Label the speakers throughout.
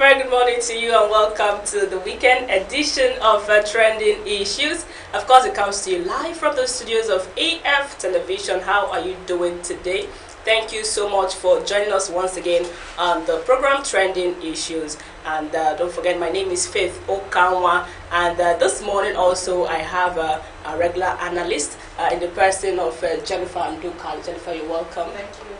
Speaker 1: very good morning to you and welcome to the weekend edition of Trending Issues. Of course, it comes to you live from the studios of AF Television. How are you doing today? Thank you so much for joining us once again on the program Trending Issues. And don't forget, my name is Faith Okanwa. And this morning also I have a regular analyst in the person of Jennifer Uduak. Jennifer, you're welcome.
Speaker 2: Thank you.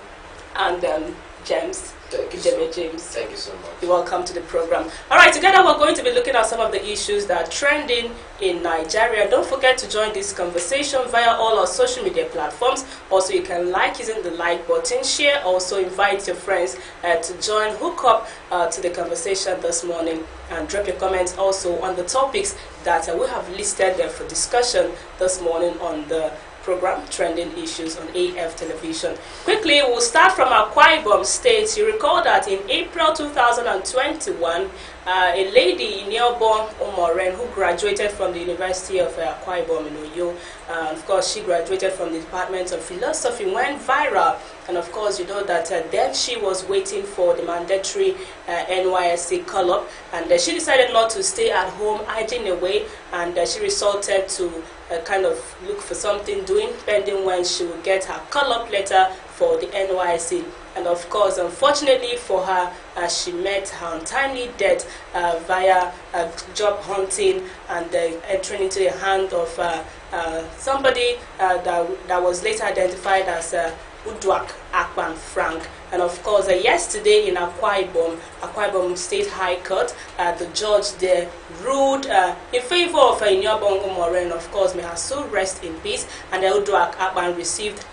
Speaker 1: And James.
Speaker 3: Thank you,
Speaker 1: James.
Speaker 3: Thank you so much.
Speaker 1: You're welcome to the program. All right, together we're going to be looking at some of the issues that are trending in Nigeria. Don't forget to join this conversation via all our social media platforms. Also, you can like using the like button, share, also invite your friends to join, hook up to the conversation this morning, and drop your comments also on the topics that we have listed there for discussion this morning on the program Trending Issues on AF Television. Quickly, we'll start from Akwa Ibom State. You recall that in April 2021, a lady, Iniubong Umoren, who graduated from the University of Akwa Ibom in Oyo, of course, she graduated from the Department of Philosophy, went viral. And of course, you know that then she was waiting for the mandatory NYSC call-up, and she decided not to stay at home idling away, and she resorted to kind of look for something doing, pending when she will get her call-up letter for the NYSC. And of course, unfortunately for her, she met her untimely death via job hunting and entering into the hand of somebody that was later identified as Uduak Frank Akpan. And of course, yesterday in Akwa Ibom State High Court, the judge there ruled in favor of Iniubong Umoren. Of course, may her soul rest in peace. And Uduak Akpan received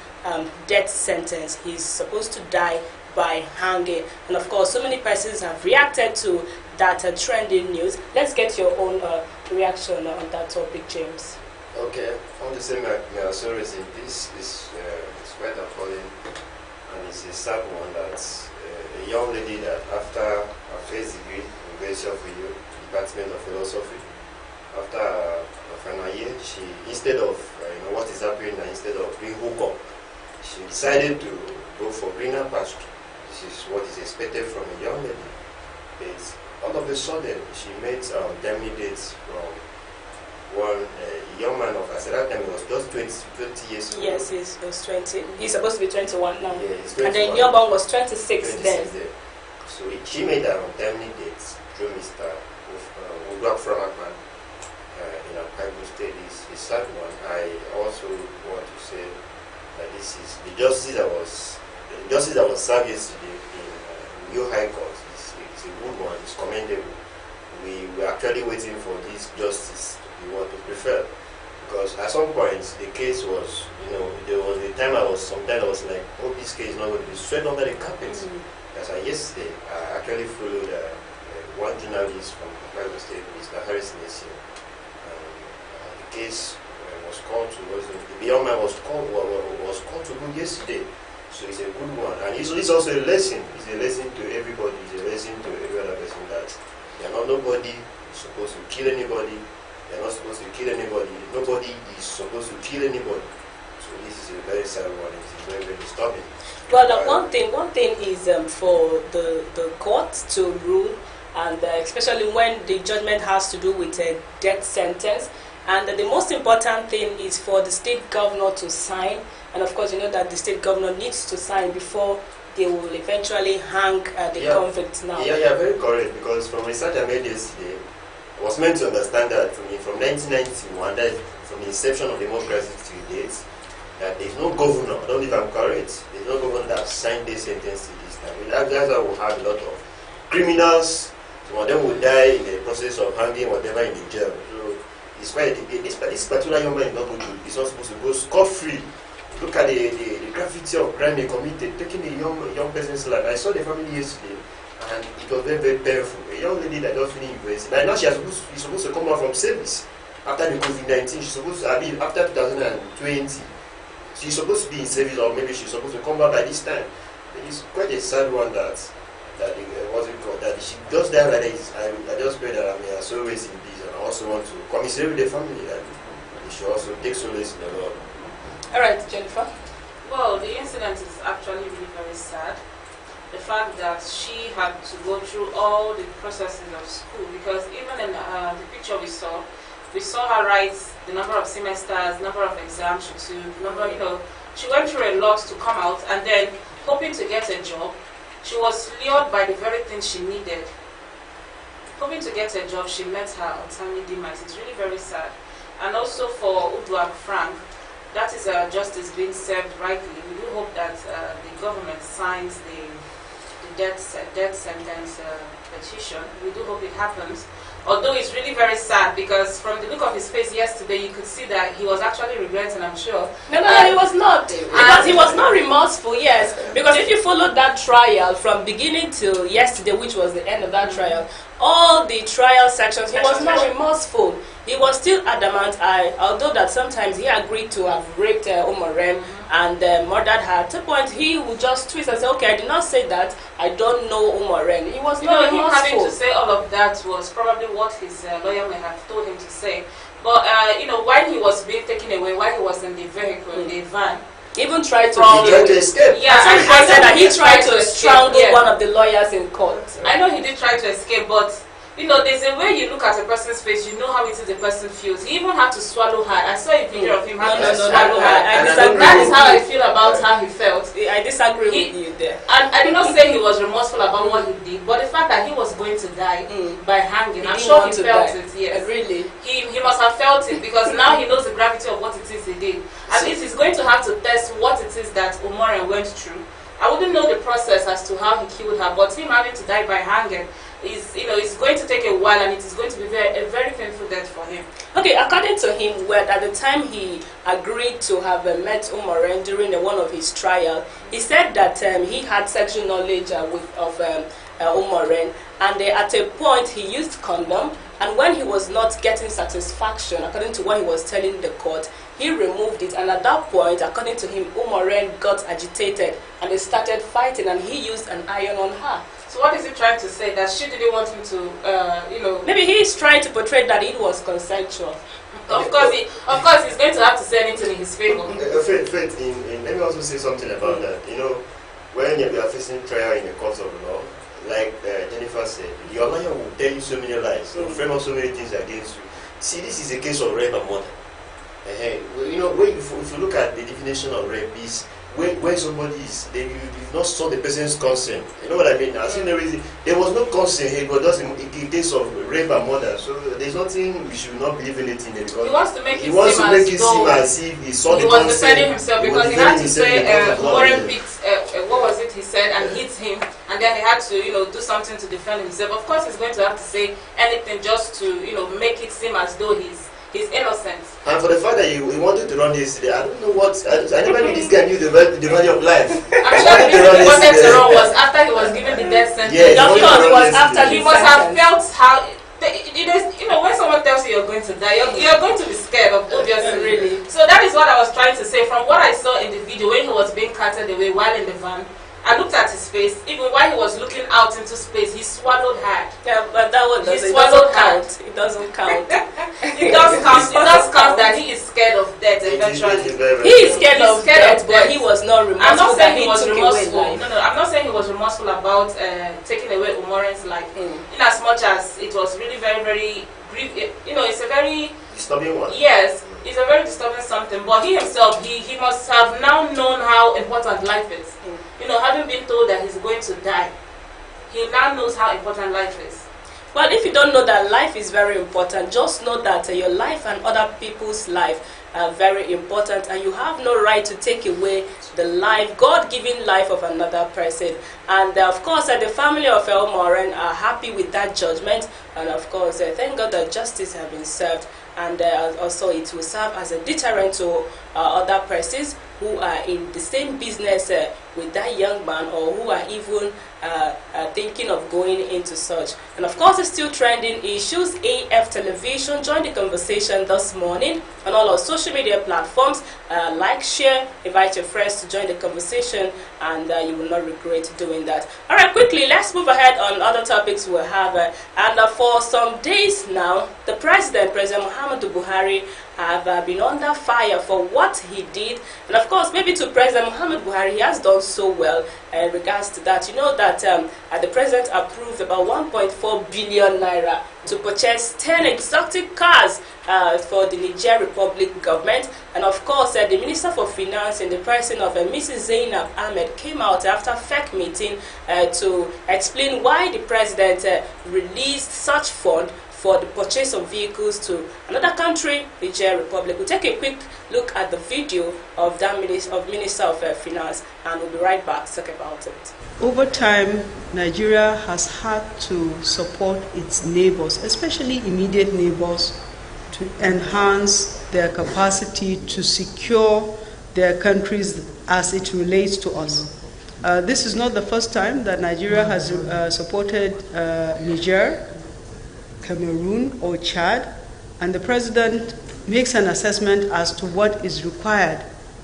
Speaker 1: death sentence. He's supposed to die by hanging. And of course, so many persons have reacted to that trending news. Let's get your own reaction on that topic, James.
Speaker 3: Okay, on the same may our soul rest in peace. It's quite appalling, and it's a sad one that a young lady that after her first degree in University of Uyo, Department of Philosophy, after her final year, she, instead of what is happening now, instead of being hooked up, she decided to go for greener pasture. This is what is expected from a young lady. But all of a sudden, she made damning dates from one young man of, at that time, he was just 20 years old.
Speaker 1: Yes, he was 20. He's supposed to be 21 now.
Speaker 3: Yeah, he's 21.
Speaker 1: And then Iniubong was 26 then.
Speaker 3: So she made her untimely dates through Mr. Uduak Frank Akpan in Akwa Ibom State. Is a sad one. I also want to say that this is the justice that was served yesterday in Uyo High Court. It's a good one. It's commendable. We were actually waiting for this justice to be what to prefer, because at some point the case was, there was a time I was like, oh, this case is not going to be swept under the carpet. Because yesterday I actually followed one journalist from Akwa Ibom State, Mr. Harris Nation. The case was called to, the young man was called to go yesterday. So it's a good one, and it's also a lesson. It's a lesson to everybody. It's a lesson to every other person that nobody is supposed to kill anybody. They're not supposed to kill anybody. Nobody is supposed to kill anybody. So this is a very sad one. It's very, very disturbing.
Speaker 1: Well, one thing is for the court to rule, and especially when the judgment has to do with a death sentence. And the most important thing is for the state governor to sign. And of course, you know that the state governor needs to sign before they will eventually hang the convict now.
Speaker 3: Yeah, very correct. Because from research I made yesterday, I was meant to understand that from 1991, that from the inception of democracy to date, that there is no governor, I don't know if I'm correct, there is no governor that signed this sentence to this time. That's why we have a lot of criminals. Some of them will die in the process of hanging, whatever, in the jail. So it's quite this particular young man is not supposed to go scot-free. Look at the gravity of crime they committed, taking a young person's life. I saw the family yesterday, and it was very, very painful. A young lady that just finished university. Now she's supposed to come out from service after the COVID-19. She's supposed to, after 2020, she's supposed to be in service, or maybe she's supposed to come back by this time. It's quite a sad one that she just died like this. I just pray that may her soul rest in peace, and I also want to commiserate with the family, and we should also take solace in the Lord.
Speaker 1: All right, Jennifer.
Speaker 2: Well, the incident is actually really very sad. the fact that she had to go through all the processes of school, because even in the picture we saw her write the number of semesters, number of exams she took, she went through a lot to come out, and then hoping to get a job, she was lured by the very thing she needed. Hoping to get a job, she met her untimely demise. It's really very sad. And also for Uduak Frank, that is justice being served rightly. We do hope that the government signs the death sentence petition. We do hope it happens. Although it's really very sad, because from the look of his face yesterday, you could see that he was actually regretting, I'm sure.
Speaker 1: No, he was not. Because he was not remorseful, yes. Because if you followed that trial from beginning till yesterday, which was the end of that trial, all the trial sections, he was not remorseful. He was still adamant, although that sometimes he agreed to have raped Umoren and murdered her. At the point, he would just twist and say, okay, I did not say that, I don't know Umoren. He was not remorseful.
Speaker 2: Him having to say all of that was probably what his lawyer may have told him to say. But, while he was being taken away, while he was in the vehicle, in the van,
Speaker 1: even tried to
Speaker 3: escape.
Speaker 1: Yeah, and I said that he tried to strangle one of the lawyers in court.
Speaker 2: I know he did try to escape, but there's a way you look at a person's face, you know how it is the person feels. He even had to swallow hard. I saw a video of him having to swallow hard. That is how I feel about how he felt.
Speaker 1: I disagree with you there.
Speaker 2: And I did not say he was remorseful about what he did, but the fact that he was going to die by hanging, I'm sure he felt it. Yes,
Speaker 1: really.
Speaker 2: He must have felt it, because now he knows the gravity of what it is he did. At least he's going to have to test what it is that Umoren went through. I wouldn't know the process as to how he killed her, but him having to die by hanging it's going to take a while, and it is going to be a very painful death for him.
Speaker 1: Okay, according to him, at the time he agreed to have met Umoren during one of his trial, he said that he had sexual knowledge of Umoren, and at a point he used condom, and when he was not getting satisfaction, according to what he was telling the court, he removed it, and at that point, according to him, Umoren got agitated and they started fighting, and he used an iron on her.
Speaker 2: So what is he trying to say? That she didn't want him to,
Speaker 1: Maybe he is trying to portray that it was consensual.
Speaker 2: Of course, he's going to have to say anything in his favor.
Speaker 3: Faith, let me also say something about that. When you are facing trial in the court of law, like Jennifer said, your lawyer will tell you so many lies, frame up so many things against you. See, this is a case of rape and murder. If you look at the definition of rape, is when somebody is, you've not sought the person's consent. You know what I mean? There was no consent. It was just a case of rape and murder. So there's nothing we should not believe in it. Because
Speaker 2: he wants to make it seem as if
Speaker 3: he saw the consent.
Speaker 2: He was defending himself, because he had to say Umoren picked what was it he said, and hit him, and then he had to do something to defend himself. Of course, he's going to have to say anything just to make it seem as though he's innocent.
Speaker 3: And for the fact that he wanted to run this, I don't know what. I never knew this guy knew the value of life.
Speaker 2: I'm sure the reason he wanted to run was after he was given the death sentence.
Speaker 1: Yes, of course, it was after
Speaker 2: he must have felt how. When someone tells you you're going to die, you're going to be scared of, obviously.
Speaker 1: Really.
Speaker 2: So that is what I was trying to say. From what I saw in the video when he was being carted away while in the van, I looked at his face. Even while he was looking out into space, he swallowed hard.
Speaker 1: Yeah, but that one doesn't count. It doesn't count.
Speaker 2: It does count. It does count that he is scared of death eventually.
Speaker 1: He is scared of death, but he was not remorseful.
Speaker 2: I'm not saying he was remorseful. No, I'm not saying he was remorseful about taking away Umoren's life. In as much as it was really very, very grievous. It's a very
Speaker 3: disturbing one.
Speaker 2: Yes, it's a very disturbing something. But he himself, he must have now known how important life is. Having been told that he's going to die, he now knows how important life is.
Speaker 1: Well, if you don't know that life is very important, just know that your life and other people's life are very important, and you have no right to take away the life, God-given life of another person. And of course, the family of Umoren are happy with that judgment, and of course, thank God that justice has been served, and also it will serve as a deterrent to other persons who are in the same business with that young man, or who are even thinking of going into such. And of course, it's still trending issues. AF Television joined the conversation this morning on all our social media platforms. Like, share, invite your friends to join the conversation, and you will not regret doing that. All right, quickly, let's move ahead on other topics we'll have. And for some days now, the President Muhammadu Buhari, have been under fire for what he did. And of course, maybe to President Muhammad Buhari, he has done so well in regards to that. You know that the president approved about 1.4 billion naira to purchase 10 exotic cars for the Niger Republic government. And of course, the Minister for Finance in the person of Mrs. Zainab Ahmed came out after FEC meeting to explain why the president released such fund for the purchase of vehicles to another country, Niger Republic. We'll take a quick look at the video of that Minister of Finance, and we'll be right back to talk about it.
Speaker 4: Over time, Nigeria has had to support its neighbors, especially immediate neighbors, to enhance their capacity to secure their countries as it relates to us. This is not the first time that Nigeria has supported Niger, Cameroon or Chad, and the president makes an assessment as to what is required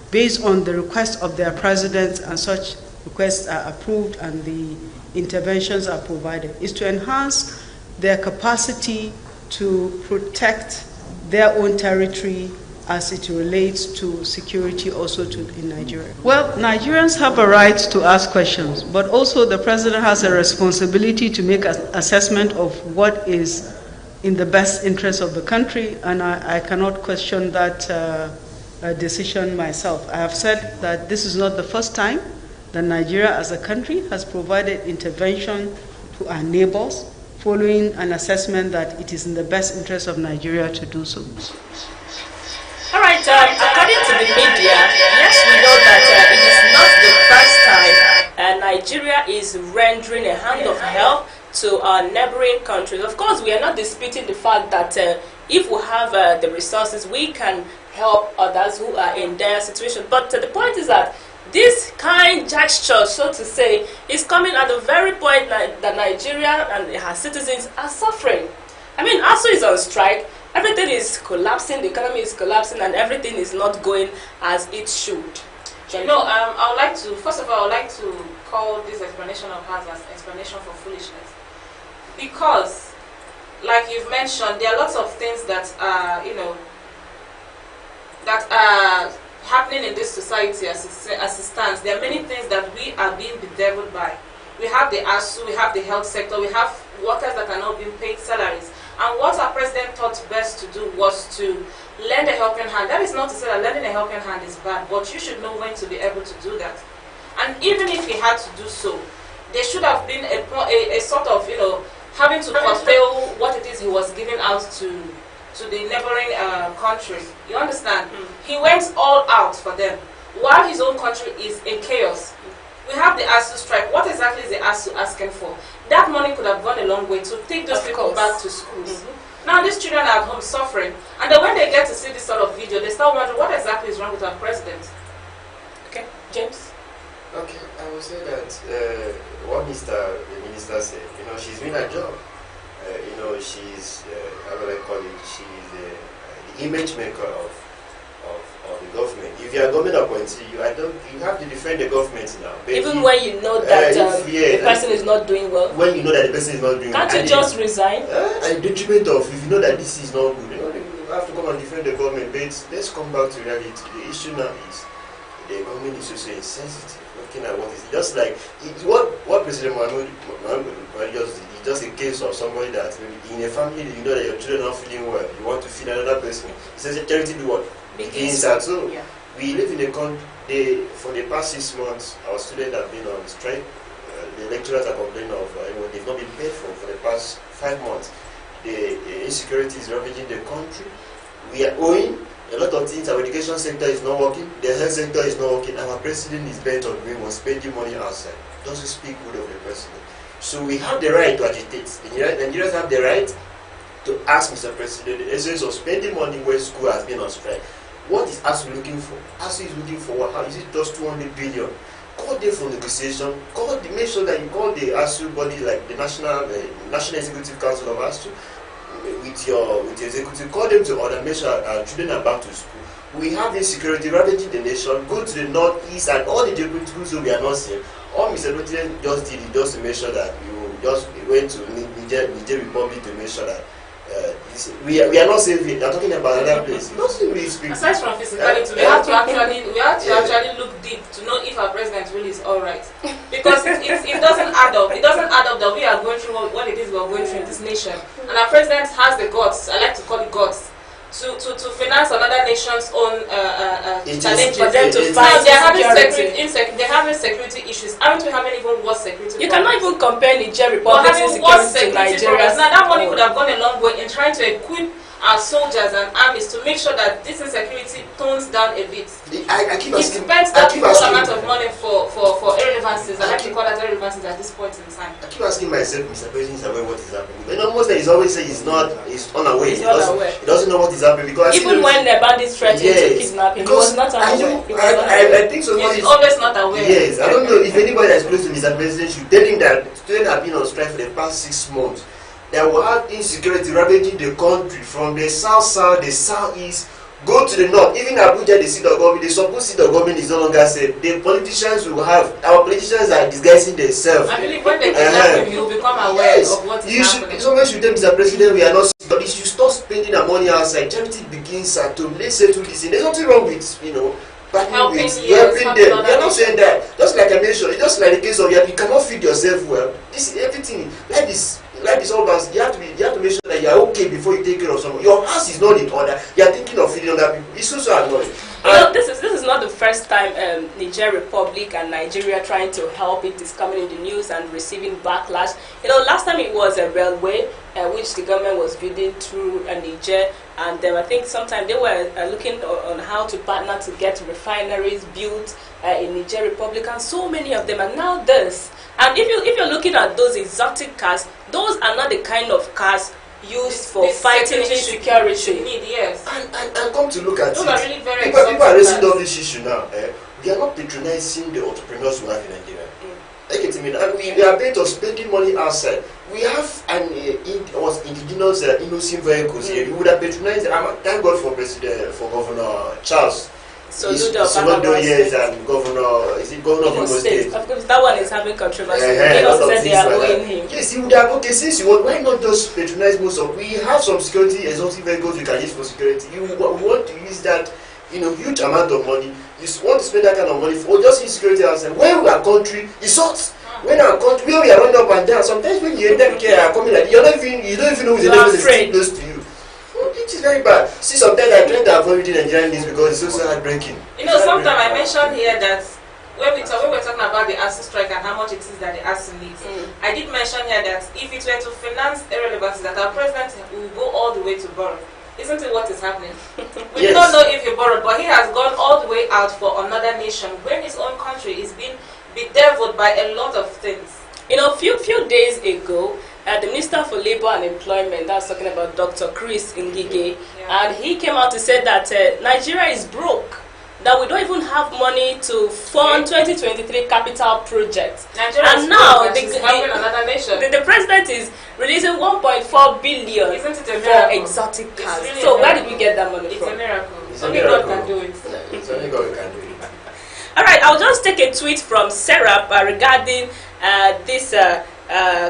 Speaker 4: based on the request of their presidents, and such requests are approved and the interventions are provided, is to enhance their capacity to protect their own territory as it relates to security also in Nigeria. Well, Nigerians have a right to ask questions, but also the president has a responsibility to make an assessment of what is in the best interest of the country, and I cannot question that decision myself. I have said that this is not the first time that Nigeria as a country has provided intervention to our neighbors following an assessment that it is in the best interest of Nigeria to do so.
Speaker 1: All right, according to the media, yes, we know that it is not the first time Nigeria is rendering a hand of help to our neighboring countries. Of course, we are not disputing the fact that if we have the resources, we can help others who are in their situation. But the point is that this kind gesture, so to say, is coming at the very point that Nigeria and her citizens are suffering. I mean, ASU is on strike. Everything is collapsing, the economy is collapsing, and everything is not going as it should.
Speaker 2: You know, I would like to, first of all, I would like to call this explanation of hers as explanation for foolishness. Because, like you've mentioned, there are lots of things that are, that are happening in this society as it stands. There are many things that we are being bedeviled by. We have the ASU, we have the health sector, we have workers that are not being paid salaries. And what our president thought best to do was to lend a helping hand. That is not to say that lending a helping hand is bad, but you should know when to be able to do that. And even if he had to do so, there should have been a sort of, having to curtail what it is he was giving out to the neighboring countries. You understand? He went all out for them, while his own country is in chaos. We have the ASU strike. What exactly is the ASU asking for? That money could have gone a long way to take those people back to schools. Now these children are at home suffering, and then when they get to see this sort of video, they start wondering what exactly is wrong with our president. Okay, James?
Speaker 3: Okay, I would say that what the minister said, she's doing her job. She's, how do I call it, she's the image maker of the government. If you are government appointee, you have to defend the government now. But
Speaker 1: even when you know that the person is not doing well?
Speaker 3: When you know that the person is not doing well.
Speaker 1: Can't you just resign?
Speaker 3: And detriment of, if you know that this is not good, you have to come and defend the government. But let's come back to reality. The issue now is the government is also insensitive. Looking at what is just like what President Muhammad just did. It's just a case of somebody that maybe in a family you know that your children are not feeling well. You want to feed another person. It says charity do what? Begins at home. Yeah. We live in a country. For the past 6 months, our students have been on strike. The lecturers are complaining of they've not been paid for the past 5 months. The insecurity is ravaging the country. We are owing a lot of things. Our education sector is not working. The health sector is not working. Our president is bent on spending money outside. Doesn't speak good of the president. So we have the right to agitate. Nigerians have the right to ask Mr. President the essence of spending money where school has been on strike. What is ASU looking for? ASU is looking for what? How is it just 200 billion? Call them for negotiation. Make sure that you call the ASU body, like the National Executive Council of ASU, with your executive. Call them to order. Make sure our children are back to school. We have insecurity ravaging the nation. Go to the northeast and all the geopolitical we are not seeing. All Mr. President just did is just to make sure that you just went to Niger Republic to make sure that we are not saying we are talking about another place. Nothing really speaks.
Speaker 2: Aside from physicality, we have to actually look deep to know if our president really is all right. Because it doesn't add up. It doesn't add up that we are going through what it is we are going through in this nation, and our president has the guts. I like to call it guts. To finance another nation's own challenges.
Speaker 1: For them to fight
Speaker 2: they're having security issues. Aren't we having even worse security
Speaker 1: You
Speaker 2: problems?
Speaker 1: cannot even compare Niger Republic's security to Nigeria's.
Speaker 2: Now that money would have gone a long way in trying to equip our soldiers and armies to make sure that this insecurity tones down a bit.
Speaker 3: I keep
Speaker 2: He
Speaker 3: asking.
Speaker 2: spent that whole amount of money for irrelevancies. I like to call that irrelevancies at this point in time.
Speaker 3: I keep asking myself, Mr. President is aware what is happening. But almost he's always saying he's unaware.
Speaker 1: He's not aware.
Speaker 3: He doesn't know what is happening because
Speaker 1: Even when the bandits threatened to kidnap him, he was not aware.
Speaker 3: I think so.
Speaker 2: He's always not aware.
Speaker 3: Yes, I don't know if anybody that's close to Mr. President should tell him that students have been on strike for the past 6 months. There will have insecurity ravaging the country from the south, the southeast, go to the north. Even Abuja, the seat of government, the supposed seat of government is no longer safe. The politicians will have, our politicians are disguising themselves.
Speaker 2: I believe when they kidnap him, you will become aware of what is happening.
Speaker 3: Someone should tell Mr. President, we are not, but you should stop spending our money outside. Charity begins at home. Let's settle this in. There's nothing wrong with, helping them. We are not saying that. Just like I mentioned, just like the case of you cannot feed yourself well. This is everything. Life is all about, you have to make sure that you are okay before you take care of someone. Your house is not in order. You are thinking of feeding other people. It's so annoying.
Speaker 1: This is not the first time Niger Republic and Nigeria trying to help. It is coming in the news and receiving backlash. Last time it was a railway which the government was building through Niger, and I think sometime they were looking on how to partner to get refineries built in Niger Republic, and so many of them. And now this. And if you're looking at those exotic cars, those are not the kind of cars used for fighting insecurity.
Speaker 2: Yes.
Speaker 3: And come to look at
Speaker 2: those
Speaker 3: it.
Speaker 2: are really very
Speaker 3: People are raising all this issue now. We are not patronizing the entrepreneurs we have in Nigeria. And we are bent on spending money outside. We have indigenous innocent vehicles here. We would have patronized. Thank God for Governor Charles.
Speaker 1: So
Speaker 3: yes, and Governor, is it Governor of Imo State?
Speaker 1: Of course, that one is having controversy. Said they are owing him.
Speaker 3: Yes, he would have, okay, since you want, why not just patronize most of, we have some security, exotic vehicles we can use for security. We want to use that, huge amount of money. You want to spend that kind of money for just insecurity outside. When our country is hot, when our country, where we are running up and down, sometimes when you enter care are coming like, you don't even know who's the neighbor that's close to you. It is very bad. See, sometimes I try to avoid reading Nigerian news because it's so heartbreaking.
Speaker 2: Sometimes I mentioned here that when we're talking about the ASU strike and how much it is that the ASU needs, I did mention here that if it were to finance irrelevancies, that our president will go all the way to borrow. Isn't it what is happening? We don't know if he borrowed, but he has gone all the way out for another nation when his own country is being bedeviled by a lot of things.
Speaker 1: Few days ago, the Minister for Labour and Employment, that's talking about Dr. Chris Ngige, and he came out to say that Nigeria is broke, that we don't even have money to fund 2023 capital projects.
Speaker 2: And now the
Speaker 1: president is releasing 1.4 billion for exotic cars.
Speaker 2: Really
Speaker 1: so where did we get that money from?
Speaker 2: It's a miracle. Only God can do it.
Speaker 3: It's only God can do it.
Speaker 1: All right, I'll just take a tweet from Serap regarding this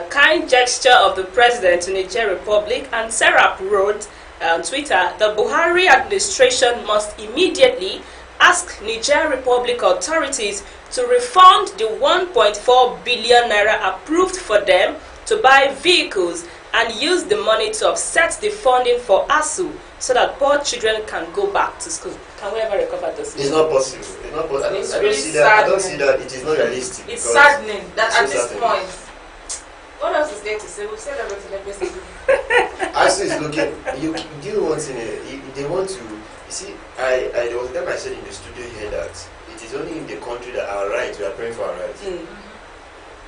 Speaker 1: kind gesture of the president to Niger Republic, and Serap wrote on Twitter, the Buhari administration must immediately ask Niger Republic authorities to refund the 1.4 billion naira approved for them to buy vehicles and use the money to offset the funding for ASU so that poor children can go back to school. Can we ever recover this?
Speaker 3: It's not possible. It's not possible.
Speaker 2: It's
Speaker 3: I
Speaker 2: really
Speaker 3: don't see that. It is not realistic.
Speaker 2: It's saddening that at this point. What else is there to say? We've said everything.
Speaker 3: ASU is looking. Do you know one thing? They want to. You see, there was a time I said in the studio here that it is only in the country that our rights, we are praying for our rights.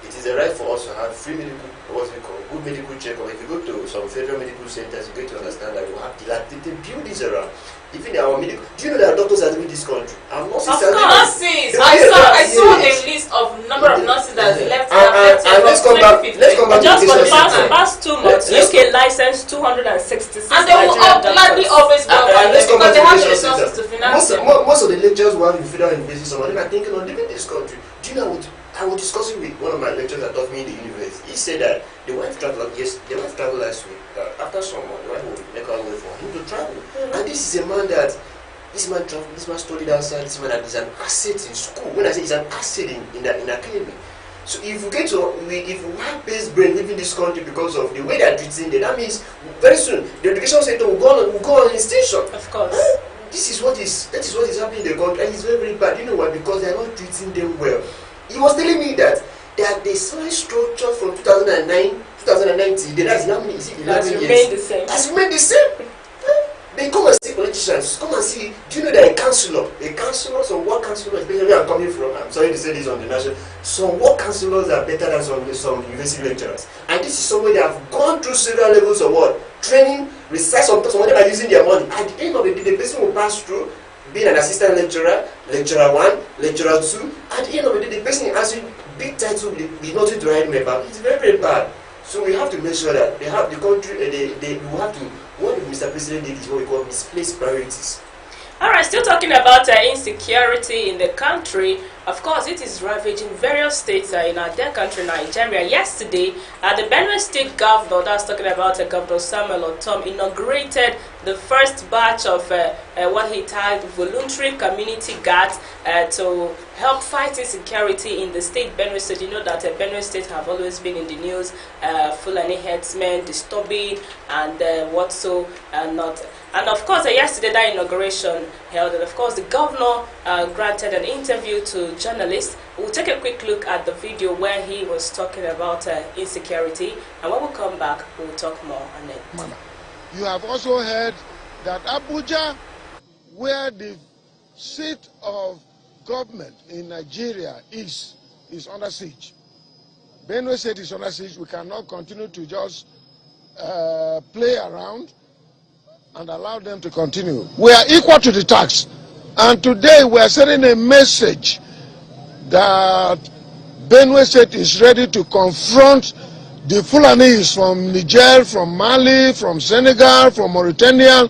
Speaker 3: It is a right for us to have free medical, good medical checkup. If you go to some federal medical centers, you get to understand that we have dilapidated buildings around. Even our medical. Do you know that doctors are leaving this country? And nurses
Speaker 2: of course, nurses. I saw a list of number of nurses that left.
Speaker 3: And let's come back.
Speaker 1: Just for the past 2 months, UK licensed 266.
Speaker 2: And they will gladly always welcome them because they have the resources to finance them.
Speaker 3: Most of the lecturers who have in federal universities, some of them are thinking of leaving this country. Do you know what? I was discussing with one of my lecturers that taught me in the university. He said that the wife traveled last week. After someone, the wife would make her way for him to travel. And this is a man that this man traveled, this man studied outside, this man that is an asset in school. When I say he's an asset in academy. So if we get to if we have base brain leaving this country because of the way they are treating them, that means very soon the education sector will go on extinction.
Speaker 1: Of course.
Speaker 3: That is what is happening in the country, and it's very, very bad. You know why? Because they are not treating them well. He was telling me that the salary structure from 2009, 2019, that's how many? Is it 11 years?
Speaker 1: Remained the same.
Speaker 3: Has remained the same. They come and see politicians. Come and see. Do you know that a councillor, some work councillors, especially where I'm coming from, I'm sorry to say this on the national, some work councillors are better than some university lecturers. And this is somewhere they have gone through several levels of what? Training, research, some of them are using their money. At the end of the day, the person will pass through being an assistant lecturer, lecturer 1, lecturer 2. At the end of the day, the person has a big title with nothing to write about. It's very, very bad. So we have to make sure that they have the country, we have to, what Mr. President did is what we call misplaced priorities.
Speaker 1: Alright, still talking about insecurity in the country. Of course, it is ravaging various states in our dear country, Nigeria. Yesterday, the Benue State Governor, that's talking about Governor Samuel Otom, inaugurated the first batch of what he tagged voluntary community guards to help fight insecurity in the state Benue State. You know that Benue State have always been in the news, Fulani herdsmen disturbing and what so and not. And of course, yesterday that inauguration held, and of course the governor granted an interview to journalists. We'll take a quick look at the video where he was talking about insecurity, and when we come back, we'll talk more on it.
Speaker 5: You have also heard that Abuja, where the seat of government in Nigeria is under siege. Benue State is under siege. We cannot continue to just play around and allow them to continue. We are equal to the task. And today we are sending a message that Benue State is ready to confront the Fulanis from Niger, from Mali, from Senegal, from Mauritania,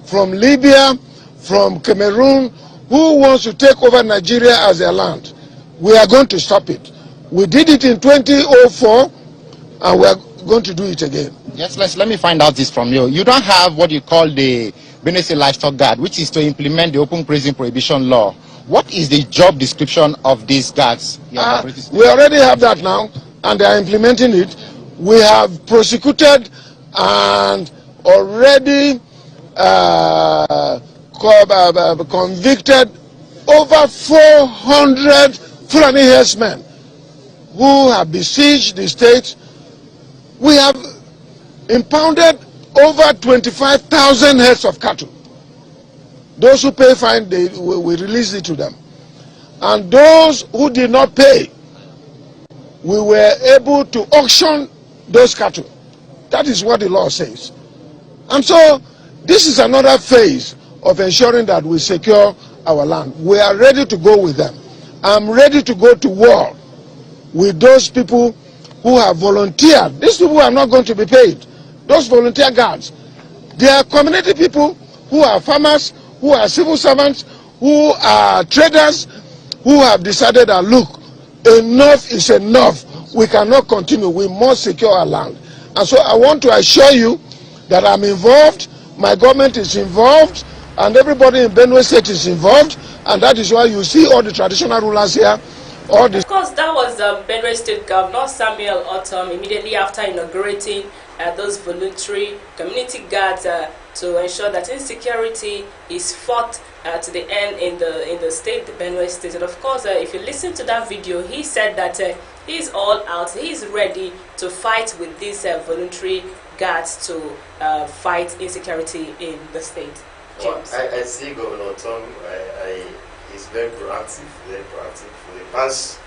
Speaker 5: from Libya, from Cameroon, who wants to take over Nigeria as their land. We are going to stop it. We did it in 2004, and we are going to do it again.
Speaker 6: Yes, let me find out this from you. You don't have what you call the Benue State Livestock Guard, which is to implement the open grazing prohibition law. What is the job description of these guards?
Speaker 5: We already have that now, and they are implementing it. We have prosecuted and already convicted over 400 Fulani herdsmen who have besieged the state. We have impounded over 25,000 heads of cattle. Those who pay fine, we release it to them. And those who did not pay, we were able to auction those cattle. That is what the law says. And so this is another phase of ensuring that we secure our land. We are ready to go with them. I'm ready to go to war with those people who have volunteered. These people are not going to be paid. Those volunteer guards, they are community people who are farmers, who are civil servants, who are traders, who have decided that, look, enough is enough. We cannot continue. We must secure our land. And so I want to assure you that I'm involved, my government is involved, and everybody in Benue State is involved, and that is why you see all the traditional rulers here. Of
Speaker 1: course, that was Benue State Governor Samuel Otom immediately after inaugurating those voluntary community guards to ensure that insecurity is fought to the end in the state, the Benue State. And of course, if you listen to that video, he said that he's all out. He's ready to fight with these voluntary guards to fight insecurity in the state. James.
Speaker 3: Well, I see Governor Tom. He's very proactive. For the past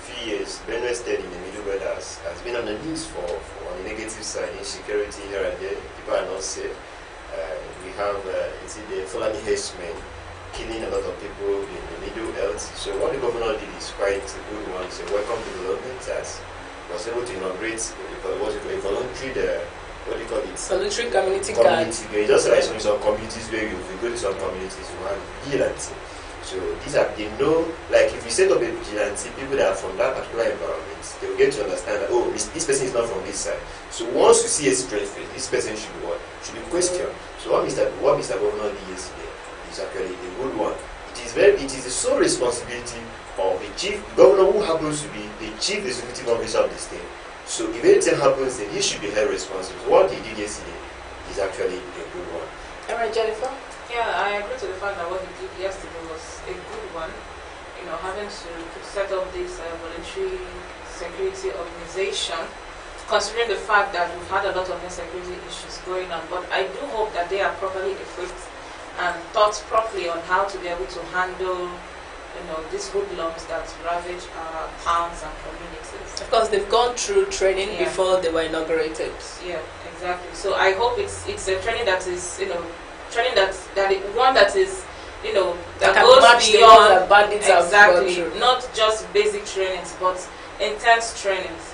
Speaker 3: few years, Benue State in the Middle Belt has been on the news for on the negative side, insecurity here and there. People are not safe. We have the Fulani herdsmen killing a lot of people in the Middle Belt. So what the governor did is quite a good one. So welcome development as was able to inaugurate a voluntary what do you call it?
Speaker 1: Voluntary community guard.
Speaker 3: Just like some communities where you go to some communities, you have healing. So these are, they know, like if you set up a vigilante, people that are from that particular environment, they will get to understand that, oh, this person is not from this side. So once you see a strange face, this person should be what? Should be questioned. So what Mr. Governor did yesterday is actually a good one. It is the sole responsibility of the chief governor, who happens to be the chief executive officer of the state. So if anything happens, then he should be held responsible. So what he did yesterday is actually a good one.
Speaker 1: All right, Jennifer?
Speaker 2: Yeah, I agree to the fact that what he did yesterday was a good one. You know, having to set up this voluntary security organization, considering the fact that we've had a lot of insecurity issues going on. But I do hope that they are properly equipped and taught properly on how to be able to handle, you know, these hoodlums that ravage our towns and communities.
Speaker 1: Of course, they've gone through training before they were inaugurated.
Speaker 2: Yeah, exactly. So I hope it's a training that is, you know, training that is, you know, that goes beyond
Speaker 1: that bandits
Speaker 2: exactly,
Speaker 1: have
Speaker 2: not just basic trainings, but intense trainings,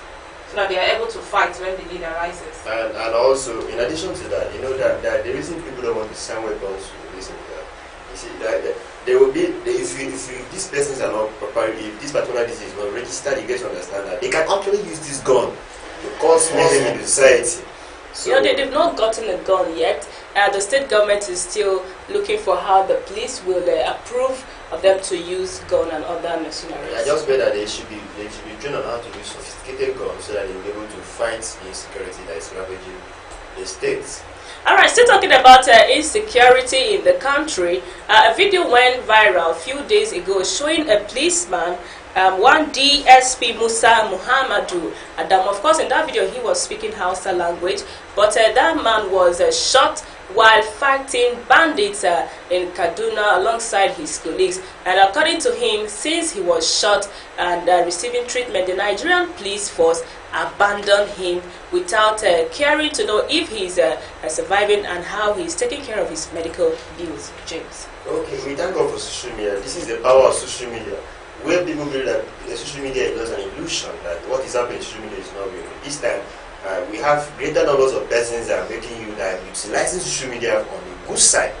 Speaker 2: so that they are able to fight when the need arises.
Speaker 3: And also, in addition to that, you know that the reason people don't want to send weapons to listen to that, you see, that there will be, if these persons are not properly, if this particular disease is not registered, you get to understand that they can actually use this gun to cause mayhem in the society. So,
Speaker 1: you know, they've not gotten a gun yet. The state government is still looking for how the police will approve of them to use gun and other machinery.
Speaker 3: I just bet that they should be trained on how to use sophisticated guns so that they will be able to fight the insecurity that is ravaging the states.
Speaker 1: Alright, still talking about insecurity in the country. A video went viral a few days ago showing a policeman, one DSP Musa Muhammadu Adam. Of course, in that video he was speaking Hausa language, but that man was shot while fighting bandits in Kaduna alongside his colleagues. And according to him, since he was shot and receiving treatment, the Nigerian police force abandoned him without caring to know if he's surviving and how he's taking care of his medical bills. James.
Speaker 3: Okay, we thank God for social media. This is the power of social media, where people believe that social media is just an illusion, that what is happening in social media is not real. This time, we have greater numbers of persons that are making you that are utilizing social media on the good side.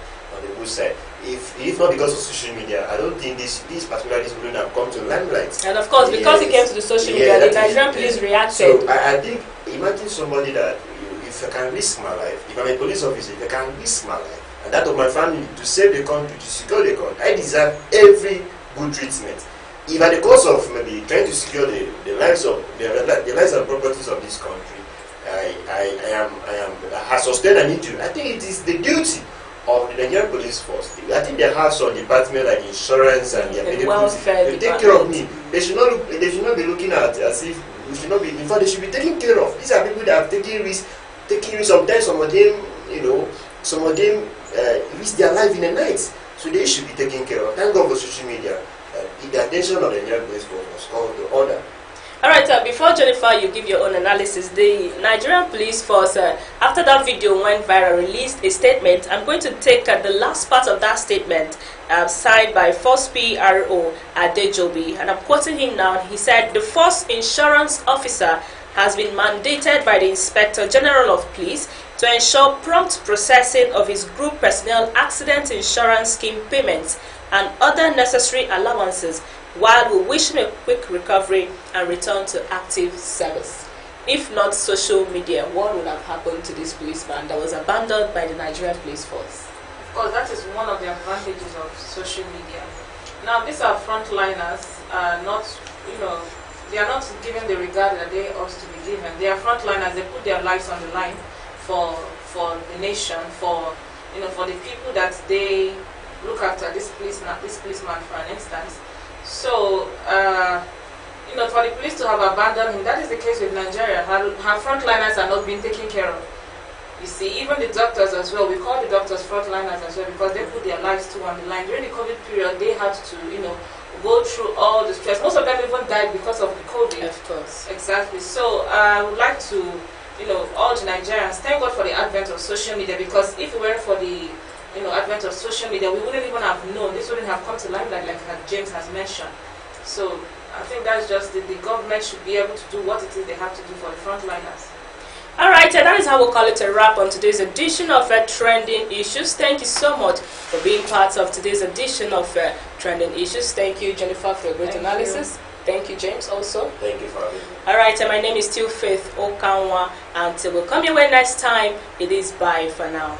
Speaker 3: If not because of social media, I don't think this particular would have come to limelight.
Speaker 1: And of course, because it came to the social media, the Nigerian police reacted.
Speaker 3: So I think, imagine somebody that, if I can risk my life, if I'm a police officer, if I can risk my life, and that of my family, to save the country, to secure the country, I deserve every good treatment. If at the cost of maybe trying to secure the lives and properties of this country, I sustain an injury, I think it is the duty of the Nigerian police force. I think they have some department like insurance and their medical, they take care of me. They should not be looking at as if we should not be. In fact, they should be taken care of. These are people that have taken risks. Sometimes some of them risk their life in the night. So they should be taken care of. Thank God for social media. The attention of the Nigerian police force was called to order.
Speaker 1: Alright, before Jennifer, you give your own analysis, the Nigerian police force, after that video went viral, released a statement. I'm going to take the last part of that statement, signed by Force PRO Adejobi, and I'm quoting him now. He said, the Force Insurance Officer has been mandated by the Inspector General of Police to ensure prompt processing of his group personnel accident insurance scheme payments and other necessary allowances, while we wish him a quick recovery and return to active service. If not social media, what would have happened to this policeman that was abandoned by the Nigerian police force?
Speaker 2: Of course, that is one of the advantages of social media. Now, these are frontliners, not, you know, they are not given the regard that they ought to be given. They are frontliners. They put their lives on the line for the nation, for the people that they look after. This policeman, for an instance. So, for the police to have abandoned him, that is the case with Nigeria. Her frontliners are not being taken care of. You see, even the doctors as well, we call the doctors frontliners as well because they put their lives too on the line. During the COVID period, they had to, go through all the stress. Most of them even died because of the COVID.
Speaker 1: Of course.
Speaker 2: Exactly. So, I would like to, urge Nigerians, thank God for the advent of social media, because if it weren't for the advent of social media, we wouldn't even have known. This wouldn't have come to limelight like James has mentioned. So I think that's just the government should be able to do what it is they have to do for the frontliners.
Speaker 1: All right, and that is how we'll call it a wrap on today's edition of Trending Issues. Thank you so much for being part of today's edition of Trending Issues. Thank you, Jennifer, for your great analysis. Thank you, James, also.
Speaker 3: Thank you for having me.
Speaker 1: All right, and my name is still Faith Okanwa. Until we'll come your way next time, it is bye for now.